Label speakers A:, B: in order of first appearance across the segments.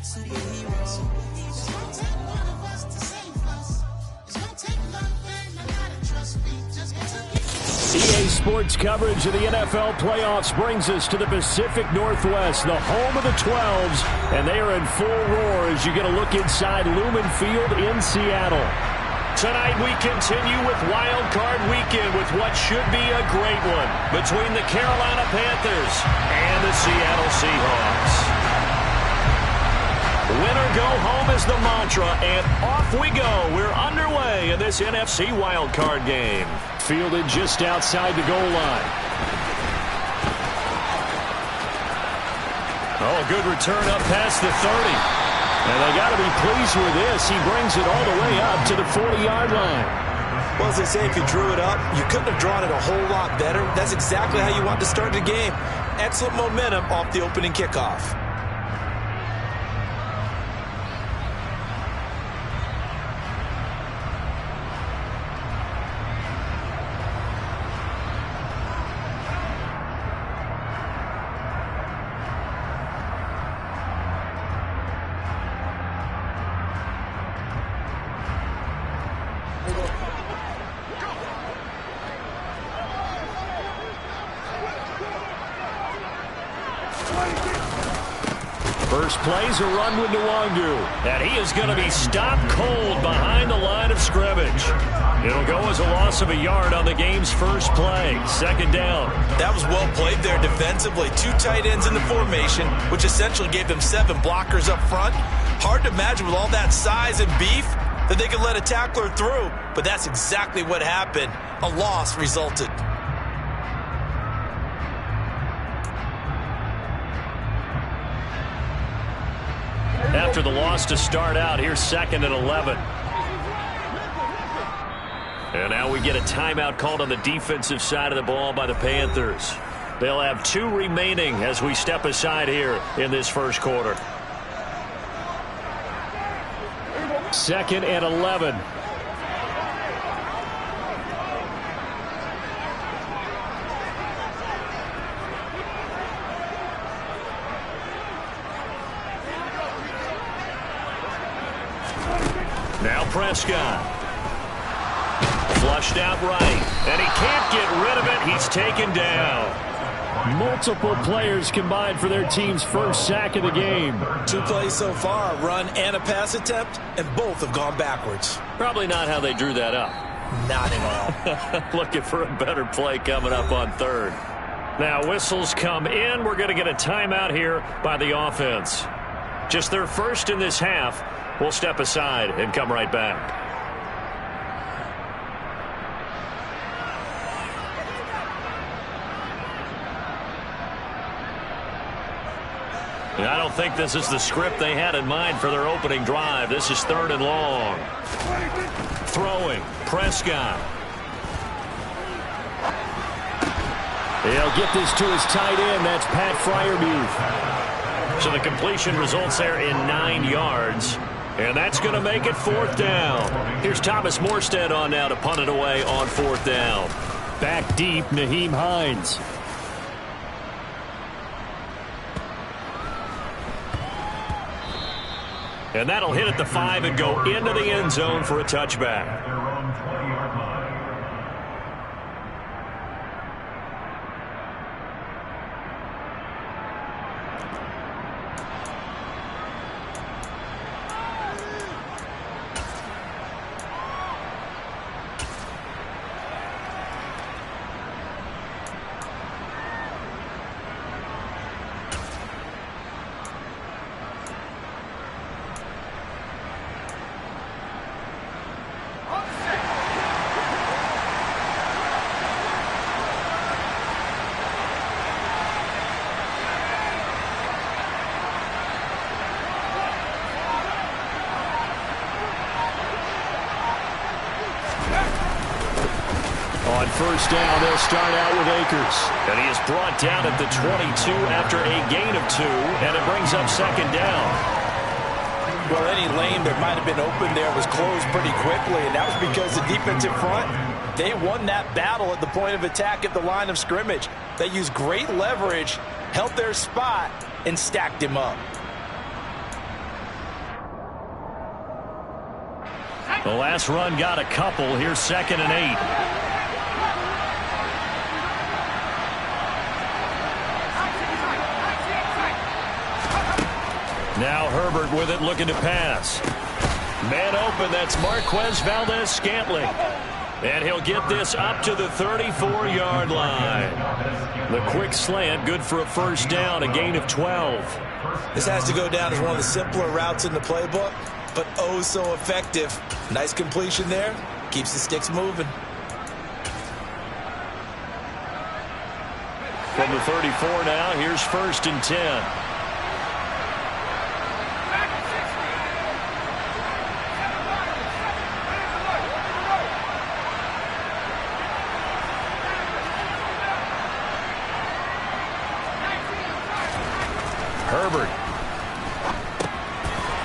A: superheroes. It's gonna take one of us to save us. It's gonna take love and a lot of trust me. Just
B: EA Sports coverage of the NFL playoffs brings us to the Pacific Northwest, the home of the 12s, and they are in full roar as you get a look inside Lumen Field in Seattle. Tonight we continue with Wild Card Weekend with what should be a great one between the Carolina Panthers and the Seattle Seahawks. Winner go home is the mantra, and off we go. We're underway in this NFC Wild Card game. Fielded just outside the goal line. Oh, good return up past the 30. And they got to be pleased with this. He brings it all the way up to the 40-yard line.
C: Well, as they say, if you drew it up, you couldn't have drawn it a whole lot better. That's exactly how you want to start the game. Excellent momentum off the opening kickoff.
B: First play's a run with Nwangu, and he is going to be stopped cold behind the line of scrimmage. It'll go as a loss of a yard on the game's first play. Second down.
C: That was well played there defensively. Two tight ends in the formation, which essentially gave them 7 blockers up front. Hard to imagine with all that size and beef that they could let a tackler through, but that's exactly what happened. A loss resulted.
B: After the loss to start out, here's 2nd and 11. And now we get a timeout called on the defensive side of the ball by the Panthers. They'll have 2 remaining as we step aside here in this first quarter. 2nd and 11. Now Prescott. Flushed out right. And he can't get rid of it. He's taken down. Multiple players combined for their team's first sack of the game.
C: 2 plays so far, a run and a pass attempt, and both have gone backwards.
B: Probably not how they drew that up.
C: Not at all.
B: Looking for a better play coming up on 3rd. Now whistles come in. We're going to get a timeout here by the offense. Just their first in this half. We'll step aside and come right back. I don't think this is the script they had in mind for their opening drive. This is 3rd and long. Throwing. Prescott. He'll get this to his tight end. That's Pat Freiermuth. So the completion results there in 9 yards. And that's going to make it 4th down. Here's Thomas Morstead on now to punt it away on 4th down. Back deep, Nyheim Hines. And that'll hit at the 5 and go into the end zone for a touchback. On first down, they'll start out with Akers. And he is brought down at the 22 after a gain of 2, and it brings up 2nd down.
C: Well, any lane that might have been open there was closed pretty quickly, and that was because the defensive front, they won that battle at the point of attack at the line of scrimmage. They used great leverage, held their spot, and stacked him up.
B: The last run got a couple. Here's 2nd and 8. Now Herbert with it, looking to pass. Man open, that's Marquez Valdes-Scantling. And he'll get this up to the 34-yard line. The quick slant, good for a first down, a gain of 12.
C: This has to go down as one of the simpler routes in the playbook, but oh so effective. Nice completion there. Keeps the sticks moving.
B: From the 34 now, here's 1st and 10. Herbert.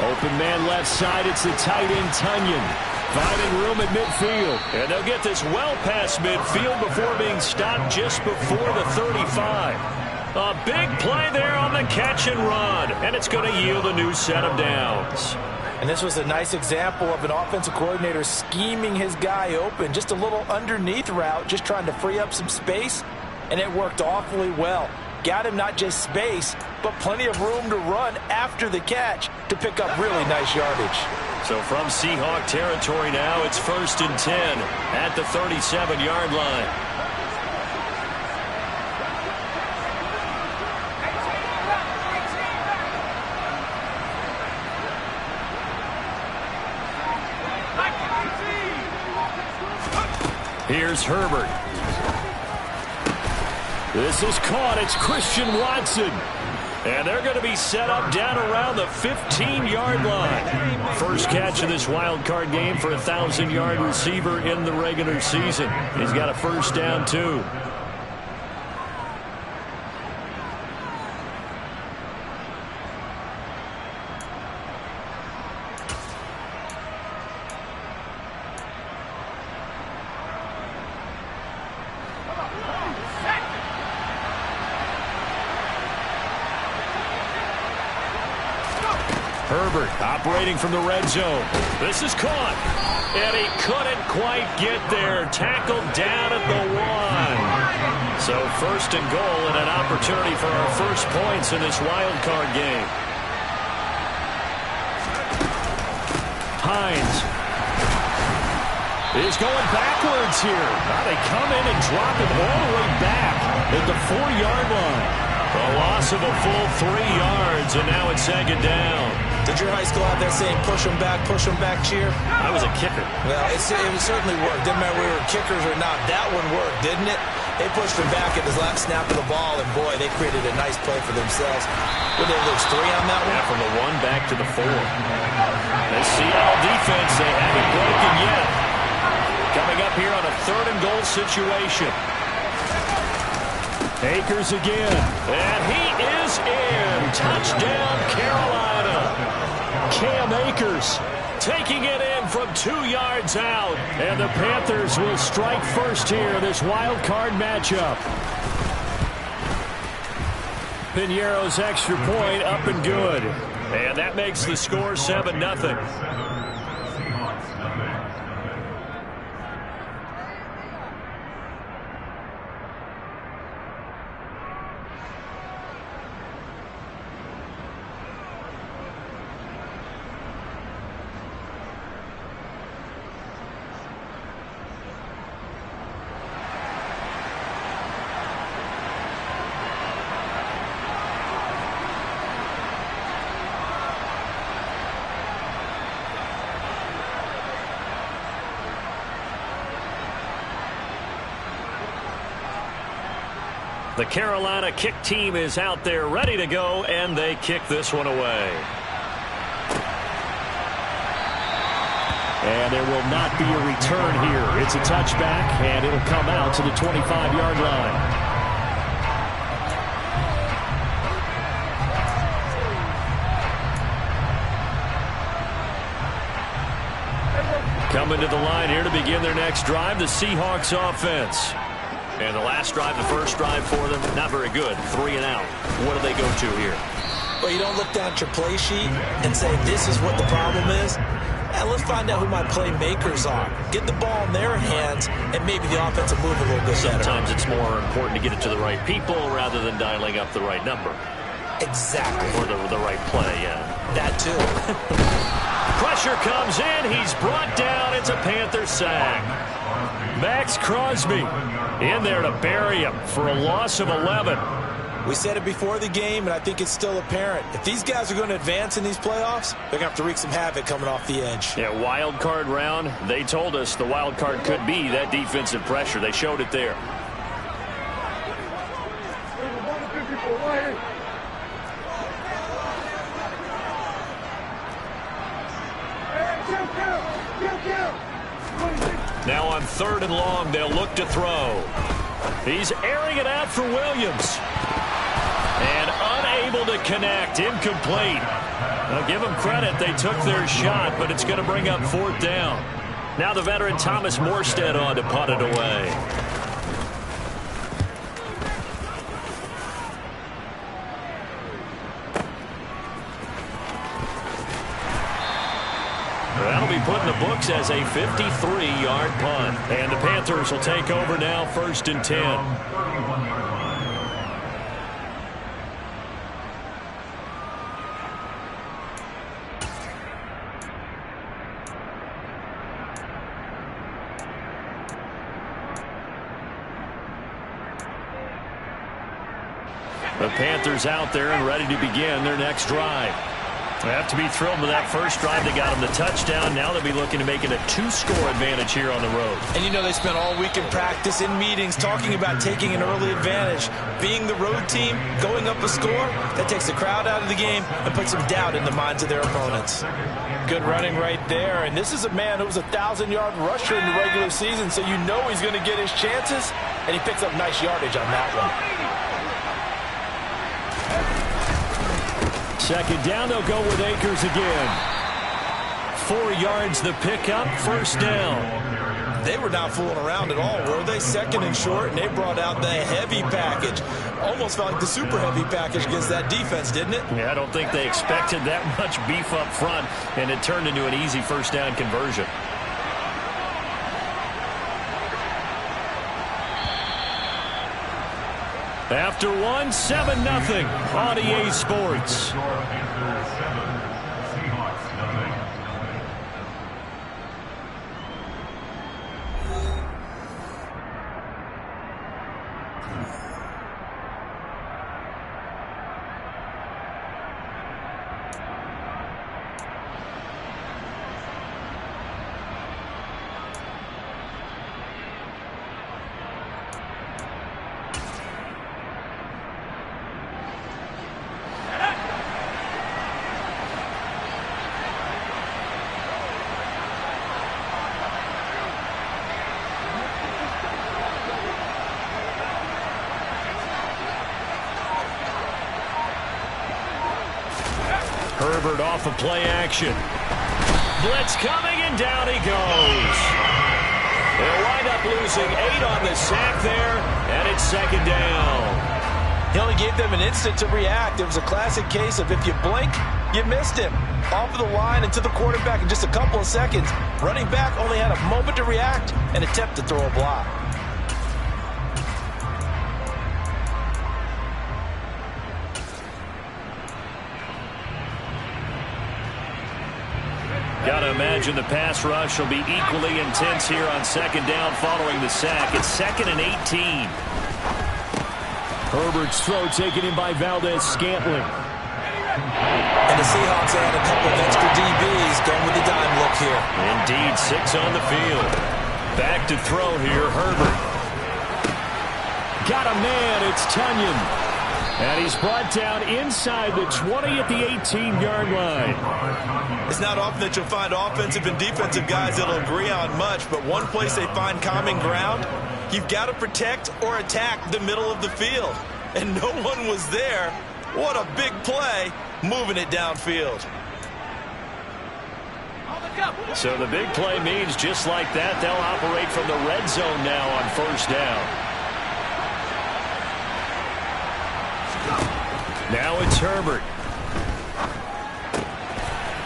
B: Open man left side. It's the tight end, Tunyon. Finding room at midfield. And they'll get this well past midfield before being stopped just before the 35. A big play there on the catch and run. And it's going to yield a new set of downs.
C: And this was a nice example of an offensive coordinator scheming his guy open. Just a little underneath route, just trying to free up some space. And it worked awfully well. Got him not just space, but plenty of room to run after the catch to pick up really nice yardage.
B: So from Seahawk territory now, it's 1st and 10 at the 37-yard line. Here's Herbert. This is caught. It's Christian Watson. And they're going to be set up down around the 15-yard line. First catch of this wild card game for a 1,000-yard receiver in the regular season. He's got a first down, too. Herbert operating from the red zone. This is caught. And he couldn't quite get there. Tackled down at the 1. So 1st and goal and an opportunity for our first points in this wild card game. Hines is going backwards here. Now they come in and drop him all the way back at the 4-yard line. A loss of a full 3 yards, and now it's 2nd down.
C: Did your high school have that saying, push them back cheer?
B: I was a kicker.
C: Well, it certainly worked. Didn't matter whether we were kickers or not. That one worked, didn't it? They pushed him back at his last snap of the ball, and boy, they created a nice play for themselves. What did they lose, 3 on that one?
B: Yeah, from the 1 back to the 4. The Seattle defense, they haven't broken yet. Coming up here on a 3rd and goal situation. Akers again. And he is in. Touchdown, Carolina. Cam Akers taking it in from 2 yards out. And the Panthers will strike first here, this wild card matchup. Piñeiro's extra point up and good. And that makes the score 7-0. The Carolina kick team is out there ready to go, and they kick this one away. And there will not be a return here. It's a touchback, and it'll come out to the 25-yard line. Coming to the line here to begin their next drive, the Seahawks offense. And the last drive, the first drive for them, not very good. 3 and out. What do they go to here?
C: Well, you don't look down at your play sheet and say, this is what the problem is. And let's find out who my playmakers are. Get the ball in their hands, and maybe the offense will move a little bit better.
B: Sometimes it's more important to get it to the right people rather than dialing up the right number.
C: Exactly.
B: Or the right play, yeah.
C: That too.
B: Pressure comes in. He's brought down. It's a Panther sack. Max Crosby in there to bury him for a loss of 11.
C: We said it before the game, and I think it's still apparent. If these guys are going to advance in these playoffs, they're going to have to wreak some havoc coming off the edge.
B: Yeah, wild card round. They told us the wild card could be that defensive pressure. They showed it there. Now on 3rd and long, they'll look to throw. He's airing it out for Williams. And unable to connect. Incomplete. Now give them credit. They took their shot, but it's going to bring up 4th down. Now the veteran Thomas Morstead on to punt it away. That'll be put in the books as a 53-yard punt. And the Panthers will take over now, 1st and 10. The Panthers out there and ready to begin their next drive. They have to be thrilled with that first drive. They got them the touchdown. Now they'll be looking to make it a 2-score advantage here on the road.
C: And you know they spent all week in practice, in meetings, talking about taking an early advantage. Being the road team, going up a score, that takes the crowd out of the game and puts some doubt in the minds of their opponents. Good running right there. And this is a man who was a 1,000-yard rusher in the regular season, so you know he's going to get his chances. And he picks up nice yardage on that one.
B: 2nd down, they'll go with Akers again. 4 yards the pickup, 1st down.
C: They were not fooling around at all, were they? 2nd and short, and they brought out the heavy package. Almost felt like the super heavy package against that defense, didn't it?
B: Yeah, I don't think they expected that much beef up front, and it turned into an easy 1st down conversion. After 1, 7-0 on EA Sports. Herbert off of play action. Blitz coming, and down he goes. They'll wind up losing 8 on the sack there, and it's 2nd down.
C: He only gave them an instant to react. It was a classic case of if you blink, you missed him. Off of the line and to the quarterback in just a couple of seconds. Running back only had a moment to react and attempt to throw a block.
B: Gotta imagine the pass rush will be equally intense here on 2nd down following the sack. It's 2nd and 18. Herbert's throw taken in by Valdez-Scantling.
C: And the Seahawks add a couple of extra DBs going with the dime look here.
B: Indeed, 6 on the field. Back to throw here, Herbert. Got a man, it's Tunyon. And he's brought down inside the 20 at the 18-yard line.
C: It's not often that you'll find offensive and defensive guys that'll agree on much, but one place they find common ground, you've got to protect or attack the middle of the field. And no one was there. What a big play, moving it downfield.
B: So the big play means just like that, they'll operate from the red zone now on 1st down. Now it's Herbert.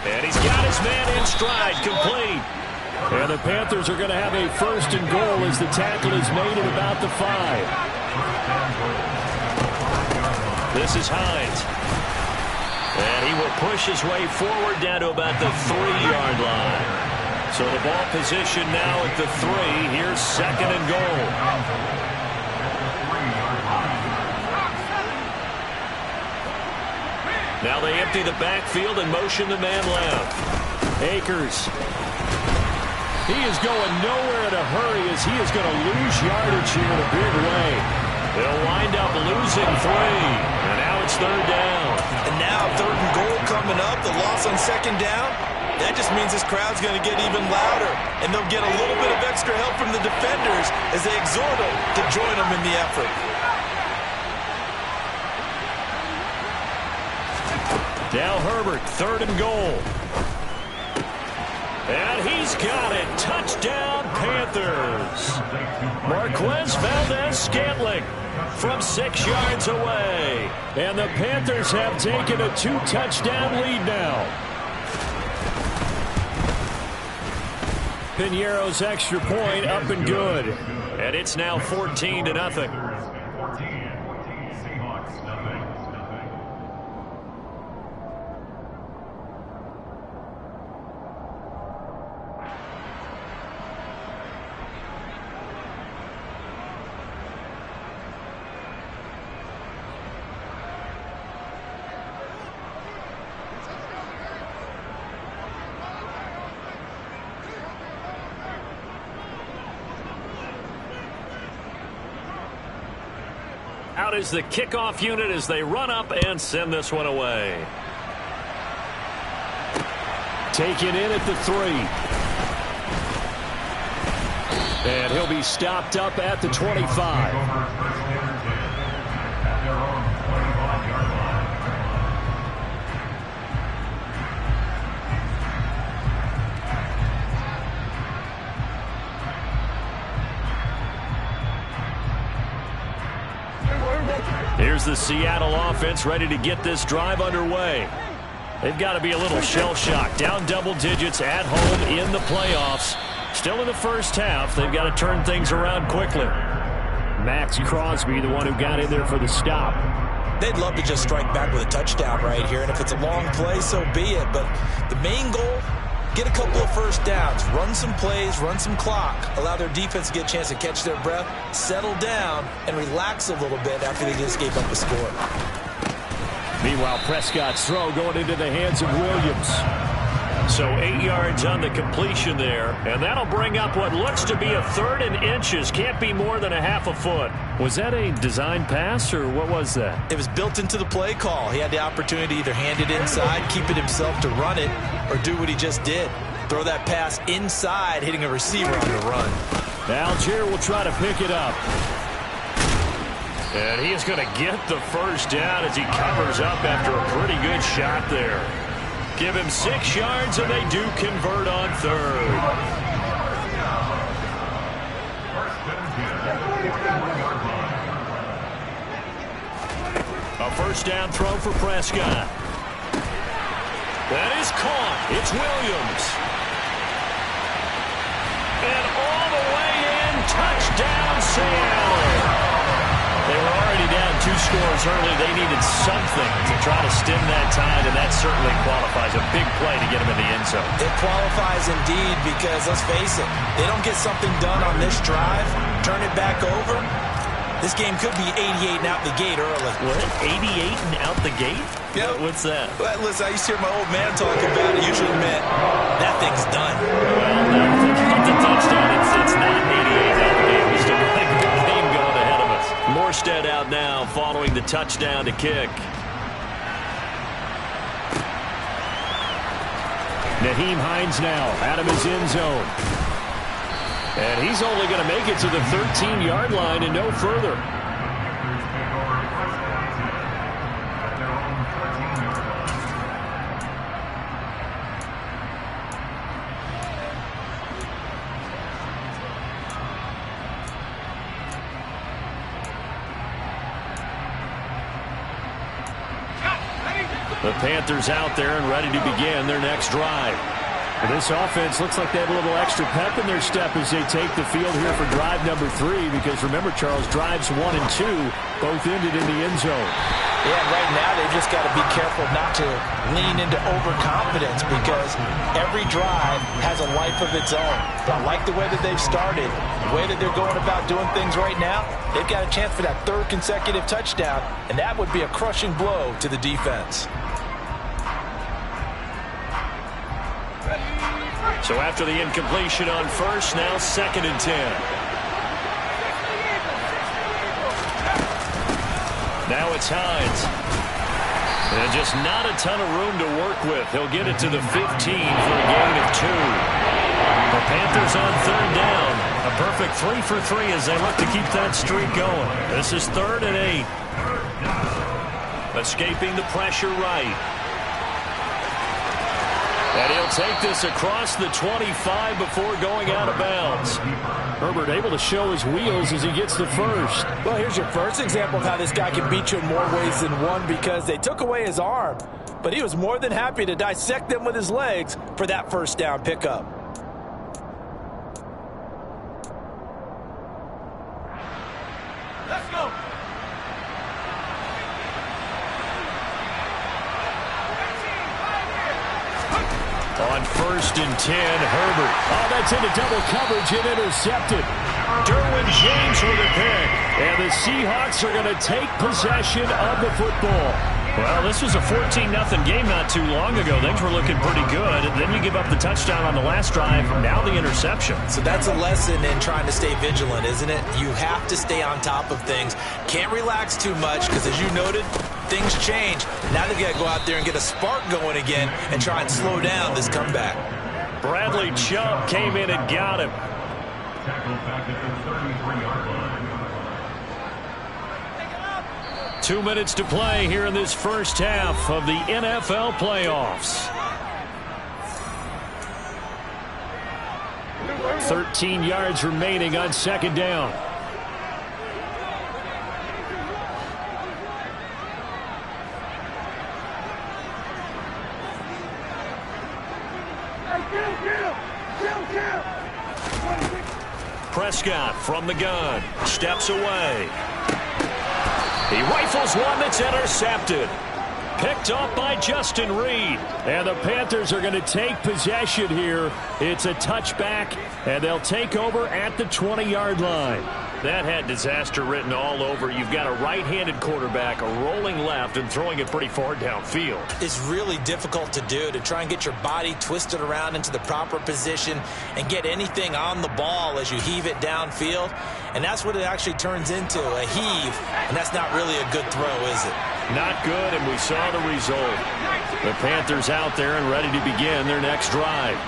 B: And he's got his his man in stride, complete. And the Panthers are going to have a first and goal as the tackle is made at about the 5. This is Hines. And he will push his way forward down to about the 3-yard line. So the ball position now at the 3. Here's second and goal. Now they empty the backfield and motion the man left. Akers. He is going nowhere in a hurry as he is going to lose yardage here in a big way. They'll wind up losing 3. And now it's third down.
C: And now third and goal coming up. The loss on second down. That just means this crowd's going to get even louder. And they'll get a little bit of extra help from the defenders as they exhort them to join them in the effort.
B: Now Herbert, third and goal. And he's got it. Touchdown, Panthers. Marquez Valdez-Scantling from 6 yards away. And the Panthers have taken a 2-touchdown lead now. Piñeiro's extra point up and good. And it's now 14-0. Out is the kickoff unit as they run up and send this one away. Taken in at the 3. And he'll be stopped up at the 25. Here's the Seattle offense ready to get this drive underway. They've got to be a little shell-shocked. Down double digits at home in the playoffs. Still in the first half. They've got to turn things around quickly. Max Crosby, the one who got in there for the stop.
C: They'd love to just strike back with a touchdown right here, and if it's a long play, so be it. But the main goal, get a couple of first downs, run some plays, run some clock, allow their defense to get a chance to catch their breath, settle down, and relax a little bit after they just gave up a score.
B: Meanwhile, Prescott's throw going into the hands of Williams. So 8 yards on the completion there, and that'll bring up what looks to be a 3rd and inches. Can't be more than a half a foot. Was that a design pass, or what was that?
C: It was built into the play call. He had the opportunity to either hand it inside, keep it himself to run it, or do what he just did. Throw that pass inside, hitting a receiver on the run.
B: Algier will try to pick it up. And he is going to get the first down as he covers up after a pretty good shot there. Give him 6 yards, and they do convert on 3rd. A first down throw for Prescott. That is caught. It's Williams. And all the way in, touchdown Seattle. They were already down 2 scores early. They needed something to try to stem that tide, and that certainly qualifies. A big play to get them in the end zone.
C: It qualifies indeed because, let's face it, they don't get something done on this drive, turn it back over. This game could be 88 and out the gate early.
B: What? 88 and out the gate?
C: Yeah.
B: What's that?
C: Well, listen, I used to hear my old man talking about it. Usually meant that thing's done.
B: Well, no, get the touchdown. It's not 88 out the gate. We still got a good game going ahead of us. Morstead out now following the touchdown to kick. Nyheim Hines now out of his end zone. And he's only going to make it to the 13-yard line and no further. The Panthers out there and ready to begin their next drive. This offense looks like they have a little extra pep in their step as they take the field here for drive number 3, because remember, Charles, drives 1 and 2 both ended in the end zone.
C: Yeah, right now they've just got to be careful not to lean into overconfidence, because every drive has a life of its own. But I like the way that they've started, the way that they're going about doing things right now. They've got a chance for that 3rd consecutive touchdown, and that would be a crushing blow to the defense.
B: So after the incompletion on first, now 2nd and 10. Now it's Hines. And just not a ton of room to work with. He'll get it to the 15 for a gain of 2. The Panthers on 3rd down. A perfect 3 for 3 as they look to keep that streak going. This is 3rd and 8. Escaping the pressure right. And he'll take this across the 25 before going out of bounds. Herbert able to show his wheels as he gets the first.
C: Well, here's your first example of how this guy can beat you in more ways than one, because they took away his arm, but he was more than happy to dissect them with his legs for that first down pickup.
A: Let's go.
B: On 1st and 10, Herbert. Oh, that's into double coverage and intercepted. Derwin James with a pick. And the Seahawks are going to take possession of the football. Well, this was a 14-0 game not too long ago. Things were looking pretty good. Then you give up the touchdown on the last drive. Now the interception.
C: So that's a lesson in trying to stay vigilant, isn't it? You have to stay on top of things. Can't relax too much, because as you noted, things change. Now they've got to go out there and get a spark going again and try and slow down this comeback.
B: Bradley Chubb came in and got him. 2 minutes to play here in this first half of the NFL playoffs. 13 yards remaining on 2nd down. Prescott from the gun, steps away. He rifles one that's intercepted. Picked off by Justin Reed. And the Panthers are going to take possession here. It's a touchback, and they'll take over at the 20-yard line. That had disaster written all over. You've got a right-handed quarterback, a rolling left, and throwing it pretty far downfield.
C: It's really difficult to do, to try and get your body twisted around into the proper position and get anything on the ball as you heave it downfield. And that's what it actually turns into, a heave. And that's not really a good throw, is it?
B: Not good, and we saw the result. The Panthers out there and ready to begin their next drive.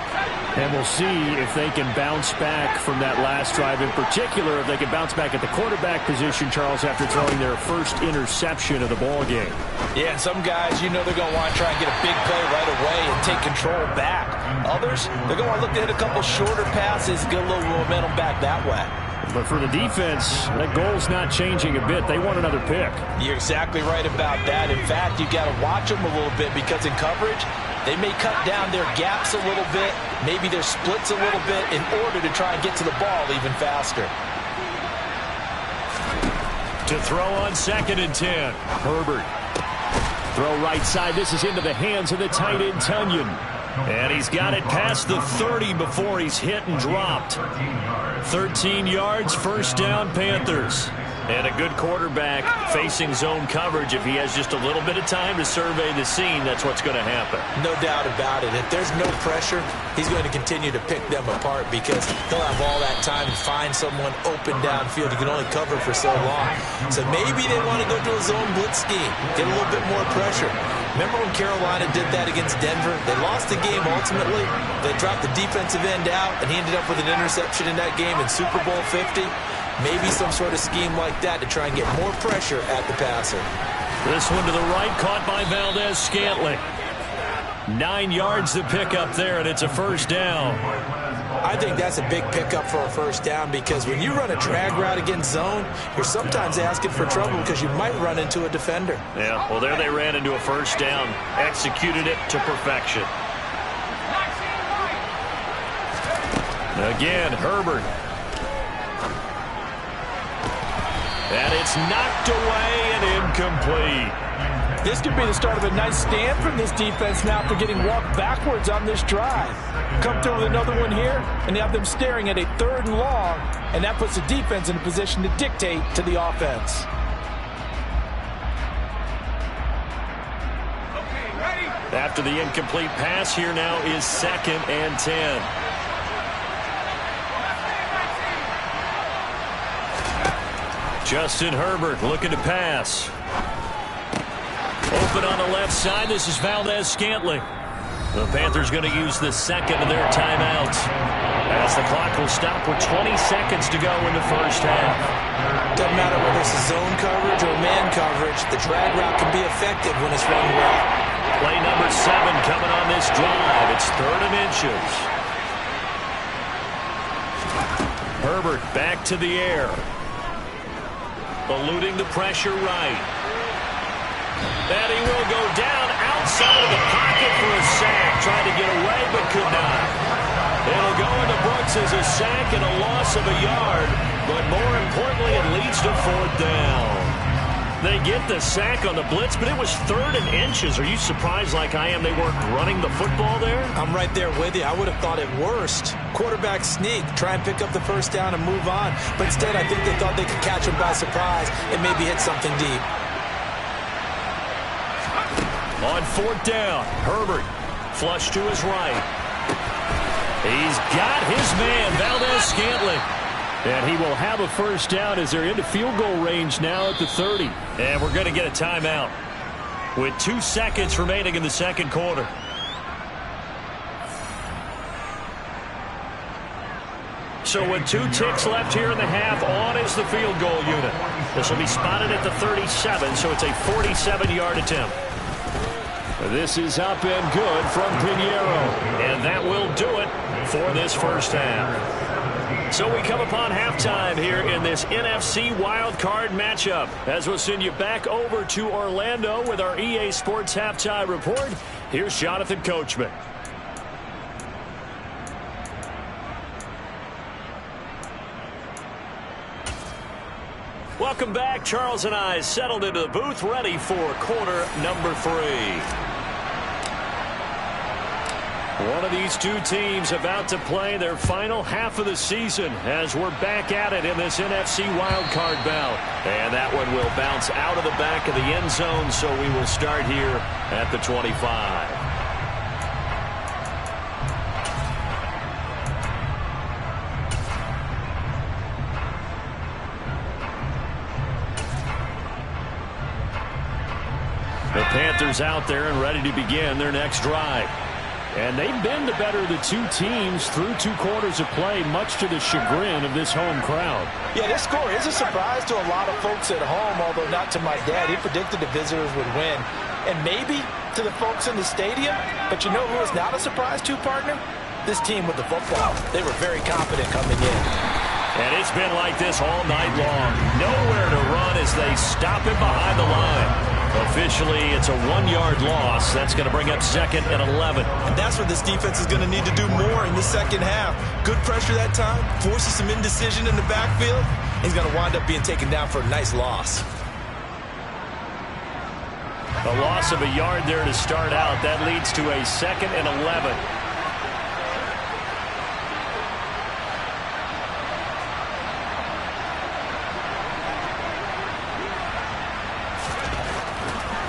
B: And we'll see if they can bounce back from that last drive, in particular if they can bounce back at the quarterback position, Charles, after throwing their first interception of the ball game.
C: Yeah, and some guys, you know, they're going to want to try and get a big play right away and take control back. Others, they're going to want to look to hit a couple shorter passes, get a little momentum back that way.
B: But for the defense, that goal's not changing a bit. They want another pick.
C: You're exactly right about that. In fact, you've got to watch them a little bit, because in coverage, they may cut down their gaps a little bit, maybe their splits a little bit, in order to try and get to the ball even faster.
B: To throw on 2nd and 10, Herbert. Throw right side. This is into the hands of the tight end, Tunyon. And he's got it past the 30 before he's hit and dropped. 13 yards, first down, Panthers. And a good quarterback facing zone coverage. If he has just a little bit of time to survey the scene, that's what's going to happen.
C: No doubt about it. If there's no pressure, he's going to continue to pick them apart, because he'll have all that time to find someone open downfield. He can only cover for so long. So maybe they want to go to a zone blitz scheme, get a little bit more pressure. Remember when Carolina did that against Denver? They lost the game ultimately. They dropped the defensive end out, and he ended up with an interception in that game in Super Bowl 50. Maybe some sort of scheme like that to try and get more pressure at the passer.
B: This one to the right, caught by Valdez-Scantling. 9 yards to pick up there, and it's a first down.
C: I think that's a big pickup for a first down, because when you run a drag route against zone, you're sometimes asking for trouble because you might run into a defender.
B: Yeah, well, there they ran into a first down, executed it to perfection. Again, Herbert. And it's knocked away and incomplete.
D: This could be the start of a nice stand from this defense now after getting walked backwards on this drive. Come through with another one here, and you have them staring at a 3rd and long, and that puts the defense in a position to dictate to the offense.
B: After the incomplete pass, here now is 2nd and 10. Justin Herbert looking to pass. Open on the left side. This is Valdez-Scantling. The Panthers going to use the second of their timeouts, as the clock will stop with 20 seconds to go in the first half.
D: Doesn't matter whether it's a zone coverage or man coverage, the drag route can be effective when it's run well.
B: Play number 7 coming on this drive. It's 3rd and inches. Herbert back to the air. Eluding the pressure right. And he will go down outside of the pocket for a sack. Tried to get away but could not. It'll go into Brooks as a sack and a loss of a yard. But more importantly, it leads to 4th down. They get the sack on the blitz, but it was 3rd and inches. Are you surprised like I am they weren't running the football there?
D: I'm right there with you. I would have thought it worst. Quarterback sneak, try and pick up the first down and move on. But instead, I think they thought they could catch him by surprise and maybe hit something deep.
B: On 4th down, Herbert flush to his right. He's got his man, Valdez-Scantling. And he will have a first down as they're into field goal range now at the 30. And we're going to get a timeout with 2 seconds remaining in the second quarter. So with 2 ticks left here in the half, on is the field goal unit. This will be spotted at the 37, so it's a 47-yard attempt. This is up and good from Pinheiro. And that will do it for this first half. So we come upon halftime here in this NFC wildcard matchup, as we'll send you back over to Orlando with our EA Sports Halftime Report. Here's Jonathan Coachman. Welcome back. Charles and I settled into the booth, ready for quarter number 3. One of these 2 teams about to play their final half of the season as we're back at it in this NFC wildcard bout. And that one will bounce out of the back of the end zone, so we will start here at the 25. The Panthers out there and ready to begin their next drive. And they've been the better of the 2 teams through 2 quarters of play, much to the chagrin of this home crowd.
D: Yeah, this score is a surprise to a lot of folks at home, although not to my dad. He predicted the visitors would win. And maybe to the folks in the stadium. But you know who is not a surprise to, partner? This team with the football. They were very confident coming in.
B: And it's been like this all night long. Nowhere to run as they stop him behind the line. Officially, it's a 1-yard loss. That's going to bring up 2nd and 11.
C: And that's what this defense is going to need to do more in the second half. Good pressure that time, forces some indecision in the backfield. He's going to wind up being taken down for a nice loss.
B: A loss of a yard there to start out. That leads to a 2nd and 11.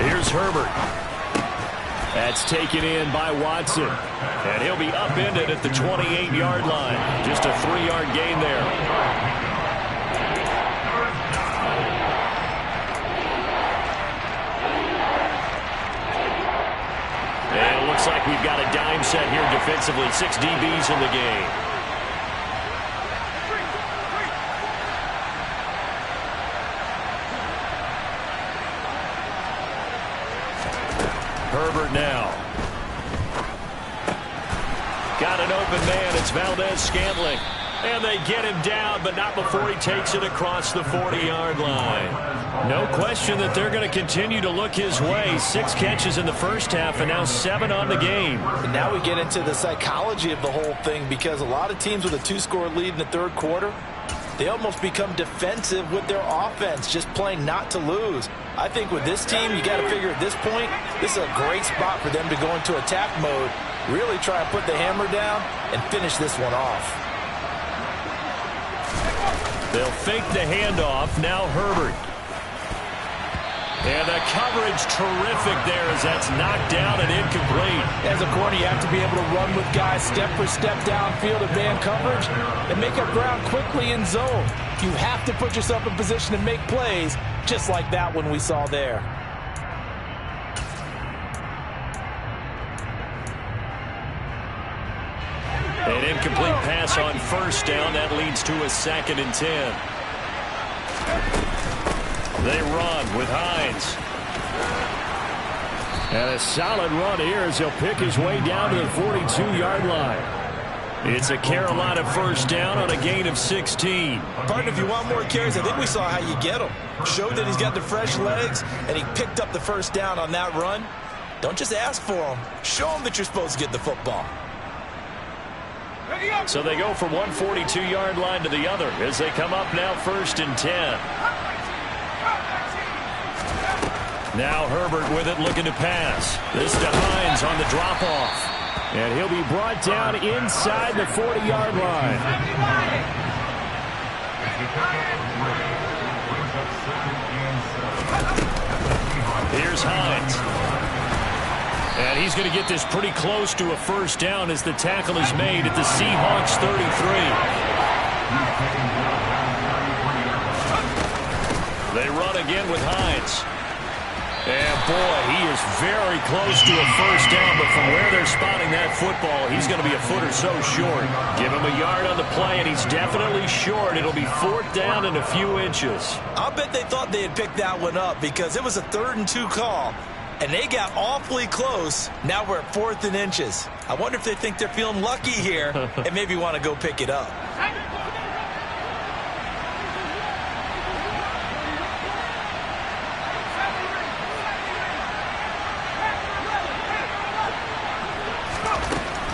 B: Here's Herbert. That's taken in by Watson. And he'll be upended at the 28-yard line. Just a 3-yard gain there. And it looks like we've got a dime set here defensively. 6 DBs in the game. Herbert now. Got an open man. It's Valdez-Scantling. And they get him down, but not before he takes it across the 40-yard line. No question that they're going to continue to look his way. 6 catches in the first half and now 7 on the game.
D: And now we get into the psychology of the whole thing, because a lot of teams with a 2-score lead in the third quarter, they almost become defensive with their offense, just playing not to lose. I think with this team, you got to figure at this point, this is a great spot for them to go into attack mode, really try and put the hammer down and finish this one off.
B: They'll fake the handoff. Now Herbert. And the coverage terrific there as that's knocked down and incomplete.
D: As a corner, you have to be able to run with guys step for step downfield of man coverage and make up ground quickly in zone. You have to put yourself in position to make plays, just like that one we saw there.
B: An incomplete pass on first down. That leads to a 2nd and 10. They run with Hines. And a solid run here as he'll pick his way down to the 42-yard line. It's a Carolina first down on a gain of 16.
C: Partner, if you want more carries, I think we saw how you get him. Showed that he's got the fresh legs, and he picked up the first down on that run. Don't just ask for him. Show him that you're supposed to get the football.
B: So they go from one 42-yard line to the other as they come up now 1st and 10. Now Herbert with it, looking to pass. This to Hines on the drop-off. And he'll be brought down inside the 40-yard line. Here's Hines. And he's going to get this pretty close to a first down as the tackle is made at the Seahawks 33. They run again with Hines. And, boy, he is very close to a first down, but from where they're spotting that football, he's going to be a foot or so short. Give him a yard on the play, and he's definitely short. It'll be 4th down and a few inches.
C: I'll bet they thought they had picked that one up because it was a 3rd and 2 call. And they got awfully close. Now we're at 4th and inches. I wonder if they think they're feeling lucky here and maybe want to go pick it up.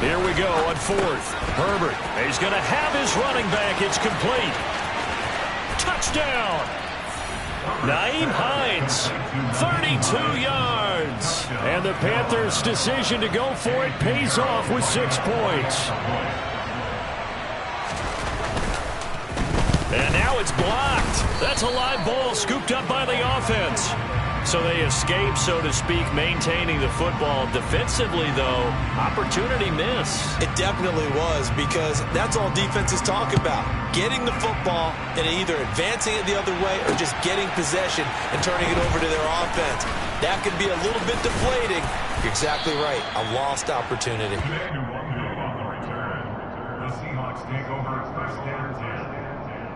B: Here we go on 4th. Herbert. He's going to have his running back. It's complete. Touchdown. Nyheim Hines, 32 yards. And the Panthers' decision to go for it pays off with 6 points. And now it's blocked. That's a live ball scooped up by the offense. So they escape, so to speak, maintaining the football. Defensively, though, opportunity miss.
C: It definitely was, because that's all defenses talk about. Getting the football and either advancing it the other way or just getting possession and turning it over to their offense. That can be a little bit deflating. You're exactly right. A lost opportunity.
E: The Seahawks take over first down 10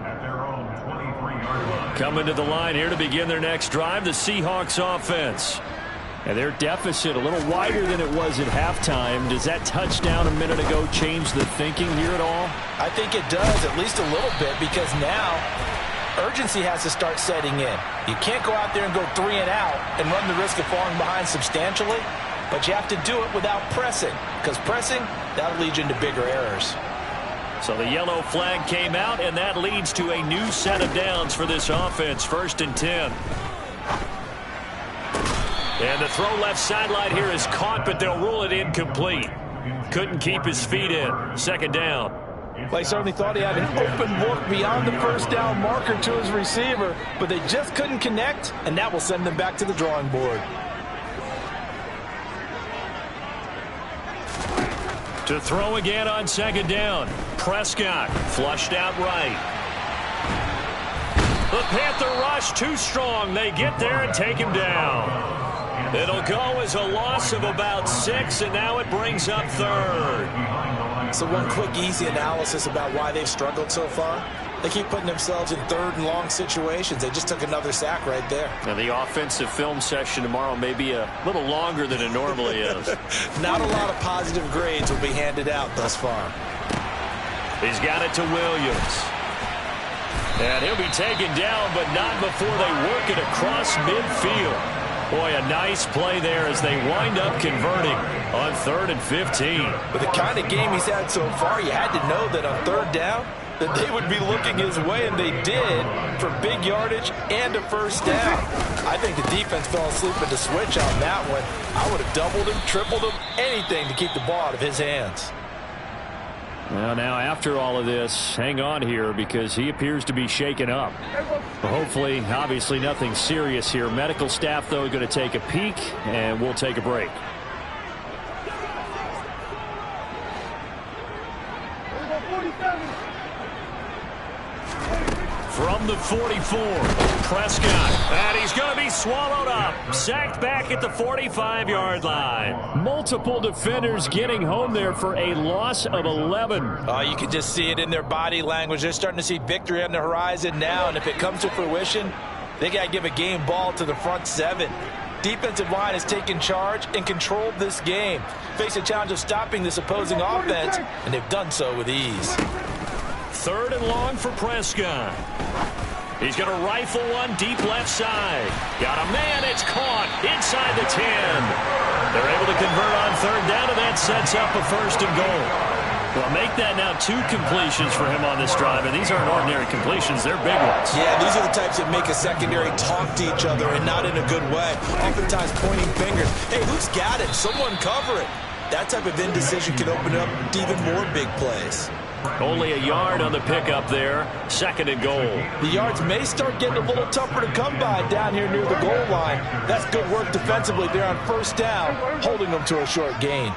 E: at their own 23-yard line.
B: Coming to the line here to begin their next drive, the Seahawks offense. And their deficit a little wider than it was at halftime. Does that touchdown a minute ago change the thinking here at all?
D: I think it does, at least a little bit, because now urgency has to start setting in. You can't go out there and go 3 and out and run the risk of falling behind substantially, but you have to do it without pressing, because pressing, that'll lead you into bigger errors.
B: So the yellow flag came out, and that leads to a new set of downs for this offense. 1st and 10. And the throw left sideline here is caught, but they'll rule it incomplete. Couldn't keep his feet in. 2nd down.
D: Well, he certainly thought he had an open look beyond the first down marker to his receiver, but they just couldn't connect, and that will send them back to the drawing board.
B: To throw again on 2nd down. Prescott flushed out right. The Panther rush too strong. They get there and take him down. It'll go as a loss of about 6, and now it brings up 3rd.
C: So one quick, easy analysis about why they've struggled so far. They keep putting themselves in 3rd and long situations. They just took another sack right there.
B: Now, the offensive film session tomorrow may be a little longer than it normally is.
C: Not a lot of positive grades will be handed out thus far.
B: He's got it to Williams. And he'll be taken down, but not before they work it across midfield. Boy, a nice play there as they wind up converting on 3rd and 15.
D: With the kind of game he's had so far, you had to know that on 3rd down, that they would be looking his way, and they did, for big yardage and a first down. I think the defense fell asleep at the switch on that one. I would have doubled him, tripled him, anything to keep the ball out of his hands.
B: Well, now after all of this, hang on here because he appears to be shaken up. Hopefully, obviously nothing serious here. Medical staff, though, going to take a peek, and we'll take a break. From the 44, Prescott, and he's going to be swallowed up. Sacked back at the 45-yard line. Multiple defenders getting home there for a loss of 11.
D: You can just see it in their body language. They're starting to see victory on the horizon now, and if it comes to fruition, they got to give a game ball to the front 7. Defensive line has taken charge and controlled this game. Face a challenge of stopping this opposing offense, and they've done so with ease.
B: 3rd and long for Prescott. He's going to rifle one deep left side. Got a man. It's caught inside the 10. They're able to convert on 3rd down, and that sets up a 1st and goal. Well, make that now 2 completions for him on this drive, and these aren't ordinary completions. They're big ones.
C: Yeah, these are the types that make a secondary talk to each other and not in a good way. Oftentimes pointing fingers. Hey, who's got it? Someone cover it. That type of indecision can open up to even more big plays.
B: Only a yard on the pickup there. 2nd and goal.
D: The yards may start getting a little tougher to come by down here near the goal line. That's good work defensively there on 1st down, holding them to a short gain.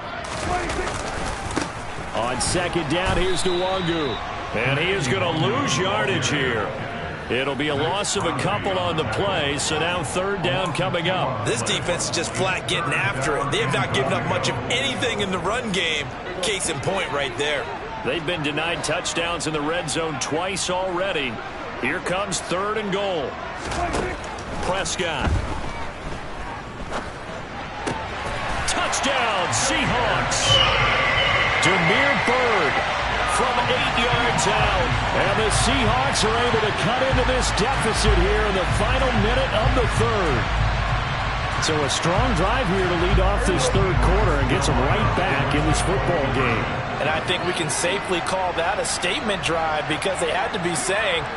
B: On 2nd down, here's Nwangu. And he is going to lose yardage here. It'll be a loss of a couple on the play, so now 3rd down coming up.
C: This defense is just flat getting after it. They have not given up much of anything in the run game. Case in point right there.
B: They've been denied touchdowns in the red zone twice already. Here comes 3rd and goal. Prescott. Touchdown, Seahawks. Damiere Byrd from 8 yards out. And the Seahawks are able to cut into this deficit here in the final minute of the 3rd. So a strong drive here to lead off this 3rd quarter and gets them right back in this football game.
D: And I think we can safely call that a statement drive because they had to be saying,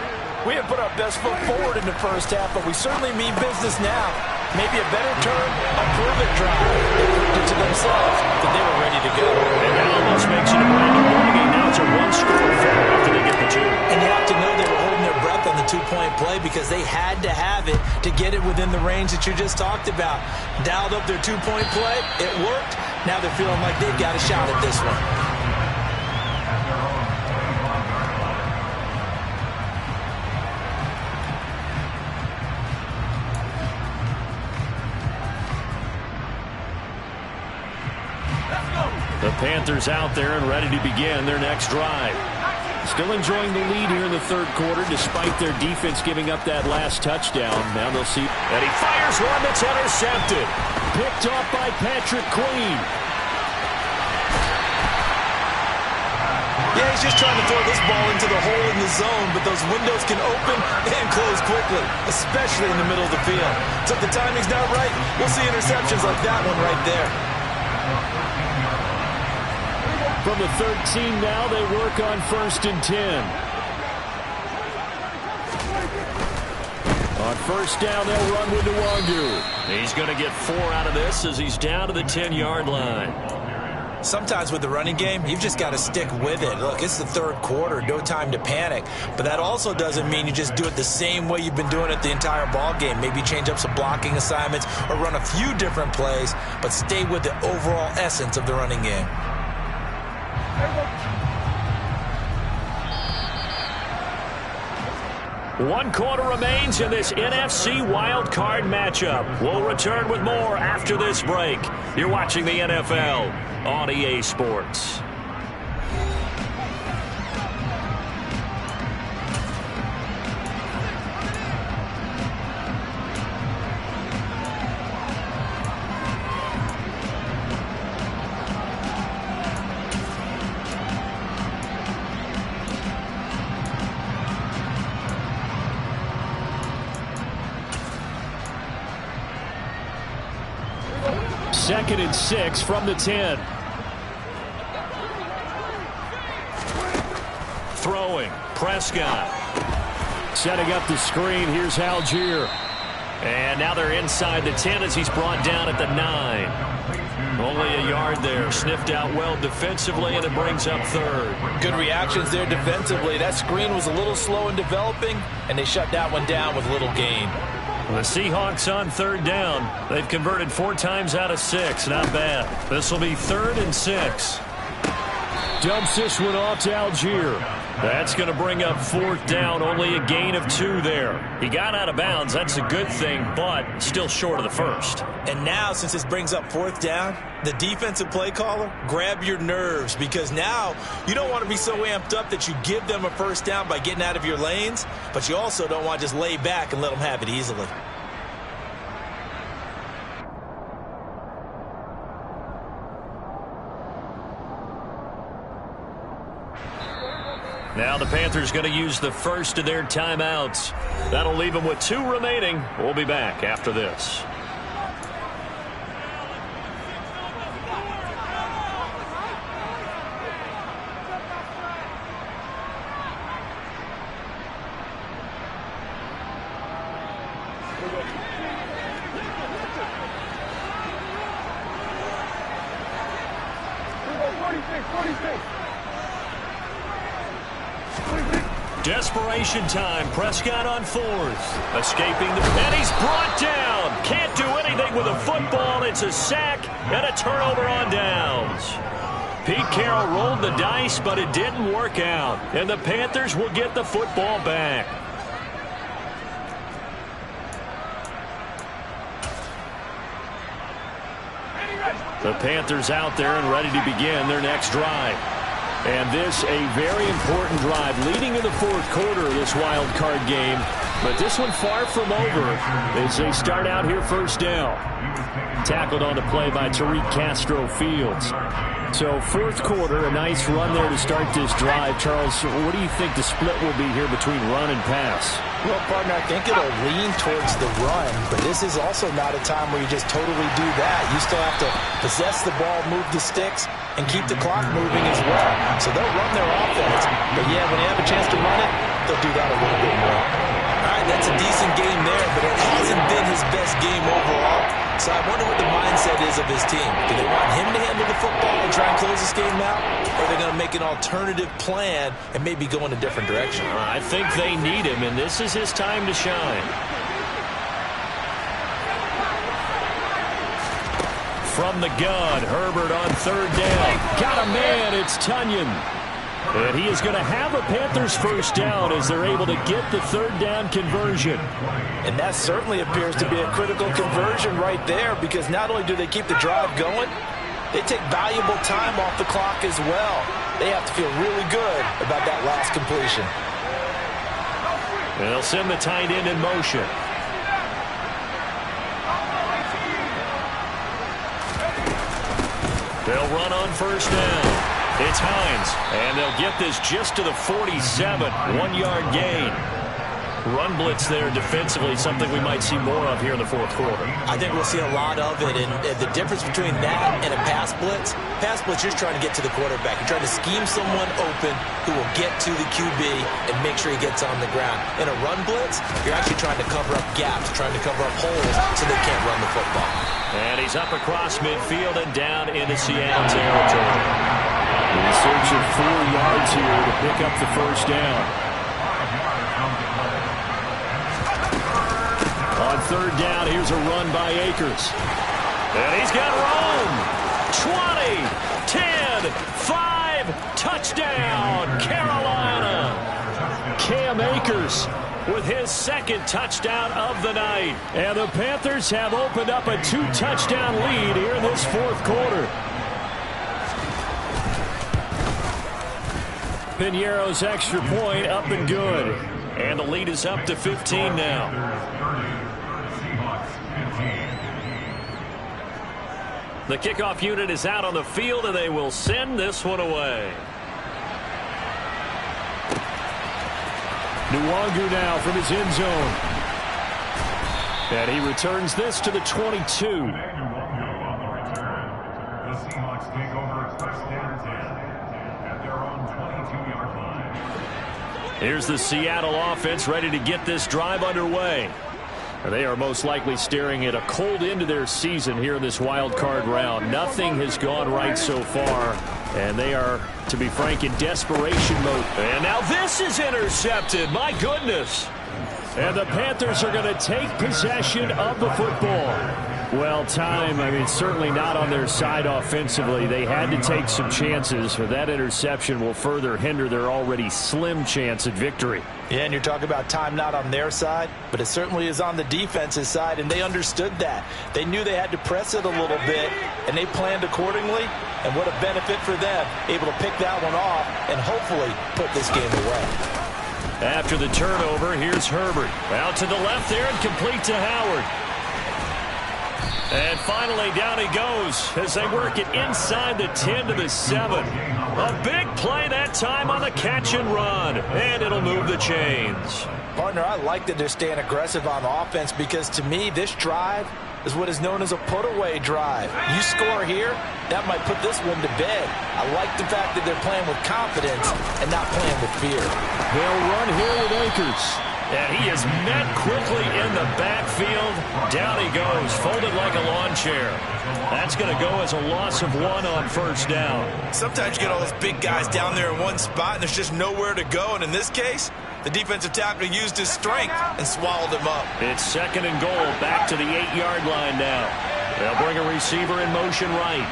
D: we have put our best foot forward in the first half, but we certainly mean business now. Maybe a better term, a prove-it drive. They proved it to themselves that they were ready to go.
B: And that almost makes it a brand new ball game. Now it's a 1-score affair after they get the 2.
D: And you have to know they were holding their breath on the 2-point play because they had to have it to get it within the range that you just talked about. Dialed up their 2-point play. It worked. Now they're feeling like they've got a shot at this one.
B: The Panthers out there and ready to begin their next drive. Still enjoying the lead here in the 3rd quarter despite their defense giving up that last touchdown. Now they'll see. And he fires one that's intercepted. Picked off by Patrick Queen.
C: Yeah, he's just trying to throw this ball into the hole in the zone, but those windows can open and close quickly, especially in the middle of the field. So if the timing's not right, we'll see interceptions like that one right there.
B: From the 13 now, they work on 1st and 10. On 1st down, they'll run with Nwangu. He's going to get 4 out of this as he's down to the 10-yard line.
C: Sometimes with the running game, you've just got to stick with it. Look, it's the 3rd quarter, no time to panic. But that also doesn't mean you just do it the same way you've been doing it the entire ball game. Maybe change up some blocking assignments or run a few different plays, but stay with the overall essence of the running game.
B: One quarter remains in this NFC wildcard matchup. We'll return with more after this break. You're watching the NFL on EA Sports. 2nd and 6 from the 10. Throwing, Prescott. Setting up the screen, here's Algier. And now they're inside the 10 as he's brought down at the 9. Only a yard there, sniffed out well defensively, and it brings up 3rd.
D: Good reactions there defensively. That screen was a little slow in developing, and they shut that one down with little gain.
B: The Seahawks on 3rd down. They've converted 4 times out of 6. Not bad. This will be 3rd and 6. Dumps this one off to Algier. That's going to bring up 4th down. Only a gain of 2 there. He got out of bounds. That's a good thing, but still short of the 1st.
D: And now, since this brings up 4th down, the defensive play caller, grab your nerves, because now you don't want to be so amped up that you give them a 1st down by getting out of your lanes, but you also don't want to just lay back and let them have it easily.
B: Now the Panthers going to use the first of their timeouts. That'll leave them with 2 remaining. We'll be back after this. Desperation time. Prescott on 4th. Escaping the... And he's brought down. Can't do anything with a football. It's a sack and a turnover on downs. Pete Carroll rolled the dice, but it didn't work out. And the Panthers will get the football back. The Panthers out there and ready to begin their next drive. And this a very important drive leading in the 4th quarter of this wild card game. But this one far from over as they start out here 1st down. Tackled on the play by Tariq Castro-Fields. So 4th quarter, a nice run there to start this drive. Charles, what do you think the split will be here between run and pass?
D: Well, partner, I think it'll lean towards the run, but this is also not a time where you just totally do that. You still have to possess the ball, move the sticks, and keep the clock moving as well. So they'll run their offense, but yeah, when they have a chance to run it, they'll do that a little bit more. All right, that's a decent game there, but it hasn't been his best game overall. So I wonder what the mindset is of his team. Do they want him to handle the football and try and close this game out? Or are they going to make an alternative plan and maybe go in a different direction?
B: I think they need him, and this is his time to shine. From the gun, Herbert on 3rd down. Got a man, it's Tunyon. And he is going to have a Panthers 1st down as they're able to get the 3rd down conversion.
D: And that certainly appears to be a critical conversion right there, because not only do they keep the drive going, they take valuable time off the clock as well. They have to feel really good about that last completion.
B: And they'll send the tight end in motion. They'll run on 1st down. It's Hines, and they'll get this just to the 47, 1-yard gain. Run blitz there defensively, something we might see more of here in the 4th quarter.
D: I think we'll see a lot of it, and the difference between that and a pass blitz, you're trying to get to the quarterback. You're trying to scheme someone open who will get to the QB and make sure he gets on the ground. In a run blitz, you're actually trying to cover up gaps, trying to cover up holes so they can't run the football.
B: And he's up across midfield and down into Seattle territory. In search of 4 yards here to pick up the 1st down. On 3rd down, here's a run by Akers. And he's got room. 20, 10, 5, touchdown, Carolina. Cam Akers with his 2nd touchdown of the night. And the Panthers have opened up a 2-touchdown lead here in this 4th quarter. Piñeiro's extra point up and good. And the lead is up to 15 now. The kickoff unit is out on the field, and they will send this one away. Nwangu now from his end zone. And he returns this to the 22.
E: 22-yard line.
B: Here's the Seattle offense ready to get this drive underway. They are most likely staring at a cold end to their season here in this wild card round. Nothing has gone right so far, and they are, to be frank, in desperation mode. And now this is intercepted. My goodness. And the Panthers are going to take possession of the football. Well, certainly not on their side offensively. They had to take some chances, but that interception will further hinder their already slim chance at victory.
D: Yeah, and you're talking about time not on their side, but it certainly is on the defense's side, and they understood that. They knew they had to press it a little bit, and they planned accordingly, and what a benefit for them, able to pick that one off and hopefully put this game away.
B: After the turnover, here's Herbert. Out to the left there and complete to Howard. And finally, down he goes as they work it inside the 10 to the 7. A big play that time on the catch and run, and it'll move the chains.
D: Partner, I like that they're staying aggressive on offense because, to me, this drive is what is known as a put-away drive. You score here, that might put this one to bed. I like the fact that they're playing with confidence and not playing with fear.
B: They'll run here with Akers. And he is met quickly in the backfield. Down he goes, folded like a lawn chair. That's going to go as a loss of 1 on first down.
C: Sometimes you get all those big guys down there in one spot, and there's just nowhere to go. And in this case, the defensive tackle used his strength and swallowed him up.
B: It's 2nd and goal, back to the 8-yard line now. They'll bring a receiver in motion right.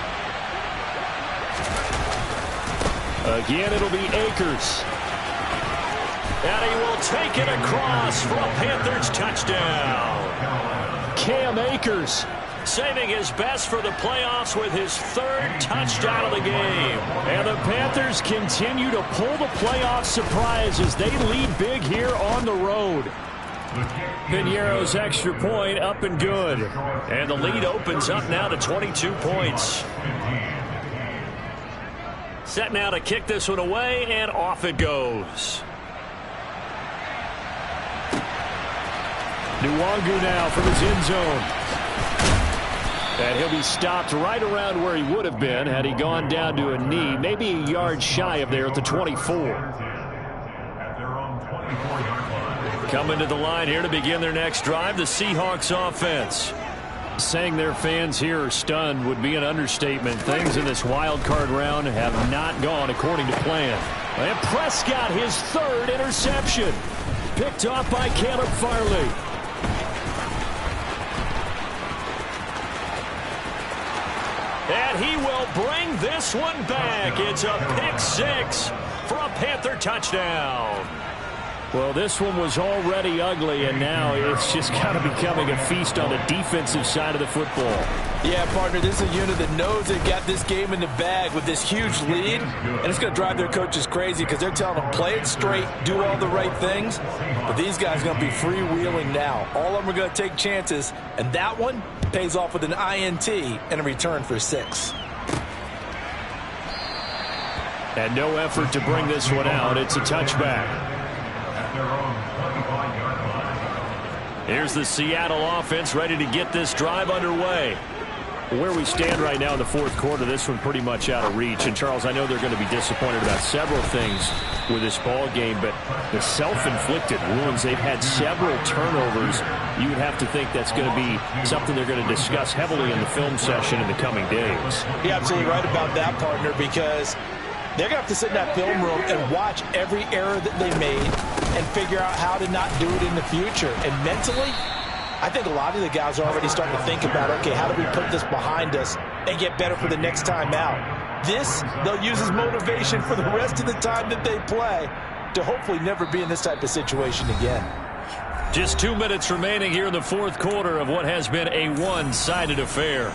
B: Again, it'll be Akers. And he will take it across for a Panthers touchdown. Cam Akers saving his best for the playoffs with his 3rd touchdown of the game. And the Panthers continue to pull the playoff surprise as they lead big here on the road. Piñeiro's extra point up and good. And the lead opens up now to 22 points. Set now to kick this one away, and off it goes. Nwangu now from his end zone. And he'll be stopped right around where he would have been had he gone down to a knee, maybe a yard shy of there at the 24. Coming to the line here to begin their next drive, the Seahawks offense. Saying their fans here are stunned would be an understatement. Things in this wild card round have not gone according to plan. And Prescott, his 3rd interception. Picked off by Caleb Farley. And he will bring this one back. It's a pick 6 for a Panther touchdown. Well, this one was already ugly, and now it's just kind of becoming a feast on the defensive side of the football.
D: Yeah, partner, this is a unit that knows they've got this game in the bag with this huge lead, and it's going to drive their coaches crazy because they're telling them, play it straight, do all the right things, but these guys are going to be freewheeling now. All of them are going to take chances, and that one pays off with an INT and a return for 6.
B: And no effort to bring this one out. It's a touchback. Here's the Seattle offense ready to get this drive underway. Where we stand right now in the 4th quarter, this one pretty much out of reach. And, Charles, I know they're going to be disappointed about several things with this ball game, but the self-inflicted wounds, they've had several turnovers. You would have to think that's going to be something they're going to discuss heavily in the film session in the coming days.
D: You're absolutely right about that, partner, because they're going to have to sit in that film room and watch every error that they made and figure out how to not do it in the future. And mentally, I think a lot of the guys are already starting to think about, okay, how do we put this behind us and get better for the next time out? This, they'll use as motivation for the rest of the time that they play to hopefully never be in this type of situation again.
B: Just 2 minutes remaining here in the 4th quarter of what has been a one-sided affair.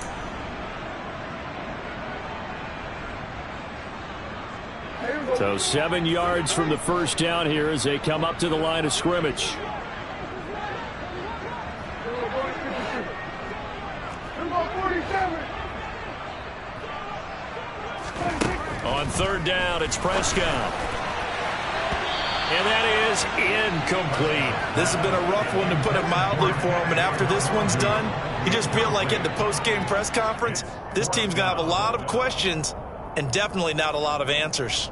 B: So 7 yards from the first down here as they come up to the line of scrimmage. On 3rd down, it's Prescott. And that is incomplete.
C: This has been a rough one, to put it mildly, for him. And after this one's done, you just feel like at the post-game press conference, this team's going to have a lot of questions and definitely not a lot of answers.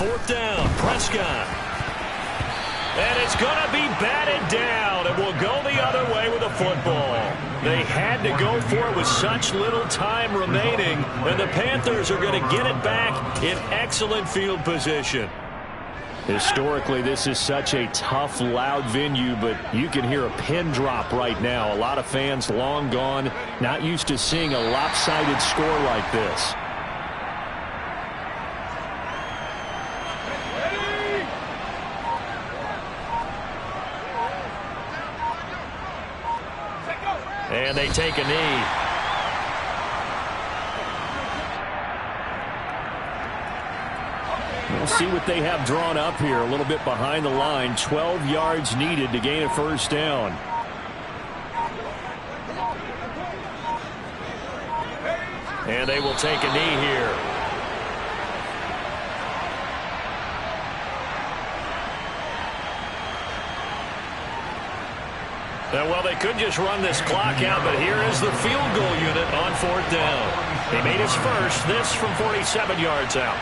B: 4th down. Prescott. And it's going to be batted down, and will go the other way with the football. They had to go for it with such little time remaining, and the Panthers are going to get it back in excellent field position. Historically, this is such a tough, loud venue, but you can hear a pin drop right now. A lot of fans long gone, not used to seeing a lopsided score like this. And they take a knee. We'll see what they have drawn up here. A little bit behind the line. 12 yards needed to gain a 1st down. And they will take a knee here. Well, they could just run this clock out, but here is the field goal unit on 4th down. He made his first, this from 47 yards out.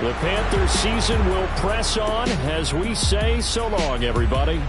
B: The Panthers season will press on as we say so long, everybody.